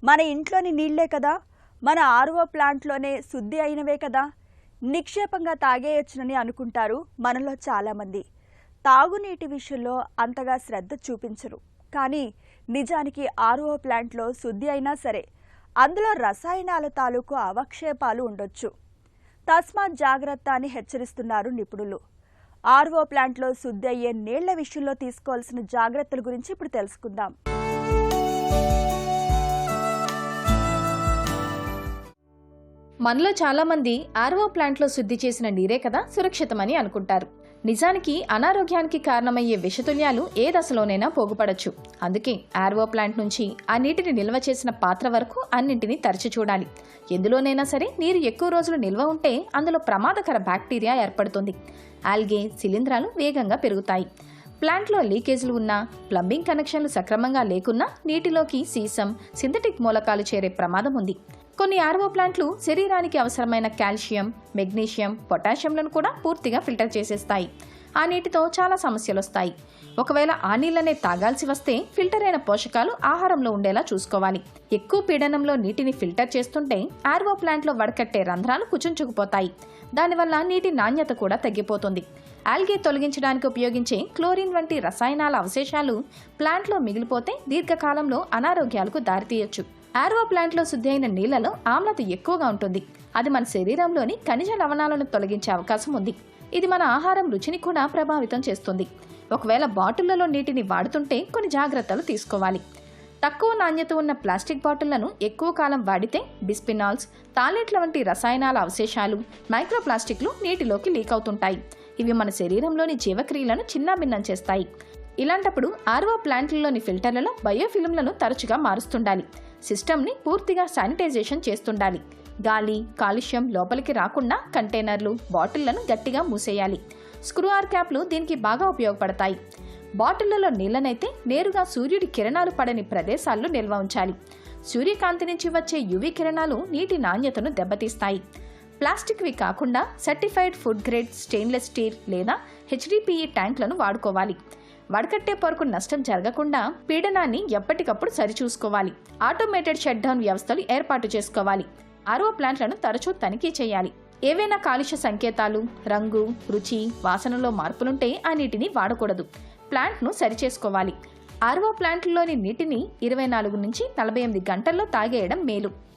మన ఇంట్లోని నీళ్లే కదా, మన ఆర్ఓ ప్లాంట్లోనే శుద్ధి అయినవే కదా, నిక్షేపంగా తాగేయొచ్చునని అనుకుంటారు మనలో చాలామంది. తాగునీటి విషయంలో అంతగా శ్రద్ధ చూపించరు. కానీ నిజానికి ఆర్ఓ ప్లాంట్లో శుద్ధి అయినా సరే అందులో రసాయనాల తాలూకు అవక్షేపాలు ఉండొచ్చు. తస్మాత్ జాగ్రత్త అని హెచ్చరిస్తున్నారు నిపుణులు. ఆర్ఓ ప్లాంట్లో శుద్ధి అయ్యే నీళ్ల విషయంలో తీసుకోవాల్సిన జాగ్రత్తల గురించి ఇప్పుడు తెలుసుకుందాం. మనలో చాలా మంది ఆర్ఓ ప్లాంట్లో శుద్ధి చేసిన నీరే కదా సురక్షితమని అనుకుంటారు. నిజానికి అనారోగ్యానికి కారణమయ్యే విషతుల్యాలు ఏ దశలోనైనా పోగుపడొచ్చు. అందుకే ఆర్ఓ ప్లాంట్ నుంచి ఆ నీటిని నిల్వ చేసిన పాత్ర వరకు అన్నింటినీ తరచి చూడాలి. ఎందులోనైనా సరే నీరు ఎక్కువ రోజులు నిల్వ ఉంటే అందులో ప్రమాదకర బ్యాక్టీరియా ఏర్పడుతుంది. ఆల్గే, శిలీంధ్రాలు వేగంగా పెరుగుతాయి. ప్లాంట్లో లీకేజీలు ఉన్నా, ప్లంబింగ్ కనెక్షన్లు సక్రమంగా లేకున్నా నీటిలోకి సీసం, సింథటిక్ మూలకాలు చేరే ప్రమాదం ఉంది. కొన్ని ఆర్ఓ ప్లాంట్లు శరీరానికి అవసరమైన కాల్షియం, మెగ్నీషియం, పొటాషియంలను కూడా పూర్తిగా ఫిల్టర్ చేసేస్తాయి. ఆ నీటితో చాలా సమస్యలు వస్తాయి. ఒకవేళ ఆ నీళ్లనే తాగాల్సి వస్తే ఫిల్టర్ అయిన పోషకాలు ఆహారంలో ఉండేలా చూసుకోవాలి. ఎక్కువ పీడనంలో నీటిని ఫిల్టర్ చేస్తుంటే ఆర్ఓ ప్లాంట్లో వడకట్టే రంధ్రాలు కుచుంచుకుపోతాయి. దానివల్ల నీటి నాణ్యత కూడా తగ్గిపోతుంది. ఆల్గే తొలగించడానికి ఉపయోగించే క్లోరిన్ వంటి రసాయనాల అవశేషాలు ప్లాంట్లో మిగిలిపోతే దీర్ఘకాలంలో అనారోగ్యాలకు దారితీయొచ్చు. ఆర్ఓ ప్లాంట్లో శుద్ధి అయిన నీళ్లలో ఆమ్లత ఎక్కువగా ఉంటుంది. అది మన శరీరంలోని ఖనిజ లవణాలను తొలగించే అవకాశం ఉంది. ఇది మన ఆహారం రుచిని కూడా ప్రభావితం చేస్తుంది. ఒకవేళ బాటిళ్లలో నీటిని వాడుతుంటే కొన్ని జాగ్రత్తలు తీసుకోవాలి. తక్కువ నాణ్యత ఉన్న ప్లాస్టిక్ బాటిళ్లను ఎక్కువ కాలం వాడితే బిస్పినాల్స్, తాలేట్ల వంటి రసాయనాల అవశేషాలు, మైక్రోప్లాస్టిక్లు నీటిలోకి లీక్ అవుతుంటాయి. ఇవి మన శరీరంలోని జీవక్రియలను చిన్నాభిన్నం చేస్తాయి. ఇలాంటప్పుడు ఆర్ఓ ప్లాంట్లలోని ఫిల్టర్లలో బయోఫిల్మ్లను తరచుగా మారుస్తుండాలి. సిస్టమ్ని పూర్తిగా శానిటైజేషన్ చేస్తుండాలి. గాలి, కాలుష్యం లోపలికి రాకుండా కంటైనర్లు, బాటిళ్లను గట్టిగా మూసేయాలి. స్క్రూ ఆర్ క్యాప్లు దీనికి బాగా ఉపయోగపడతాయి. బాటిళ్లలో నీళ్లనైతే నేరుగా సూర్యుడి కిరణాలు పడని ప్రదేశాల్లో నిల్వ ఉంచాలి. సూర్యకాంతి నుంచి వచ్చే యువి కిరణాలు నీటి నాణ్యతను దెబ్బతీస్తాయి. ప్లాస్టిక్వి కాకుండా certified food grade stainless steel లేదా HDPE ట్యాంకులను వాడుకోవాలి. వడకట్టే పొరకు నష్టం జరగకుండా పీడనాన్ని ఎప్పటికప్పుడు సరిచూసుకోవాలి. ఆటోమేటెడ్ షట్ డౌన్ వ్యవస్థలు ఏర్పాటు చేసుకోవాలి. ఆర్ఓ ప్లాంట్లను తరచూ తనిఖీ చేయాలి. ఏవైనా కాలుష్య సంకేతాలు, రంగు, రుచి, వాసనలో మార్పులుంటే ఆ నీటిని వాడకూడదు. ప్లాంట్ను సరిచేసుకోవాలి. ఆర్ఓ ప్లాంట్లలోని నీటిని 24 నుంచి 48 గంటల్లో తాగేయడం మేలు.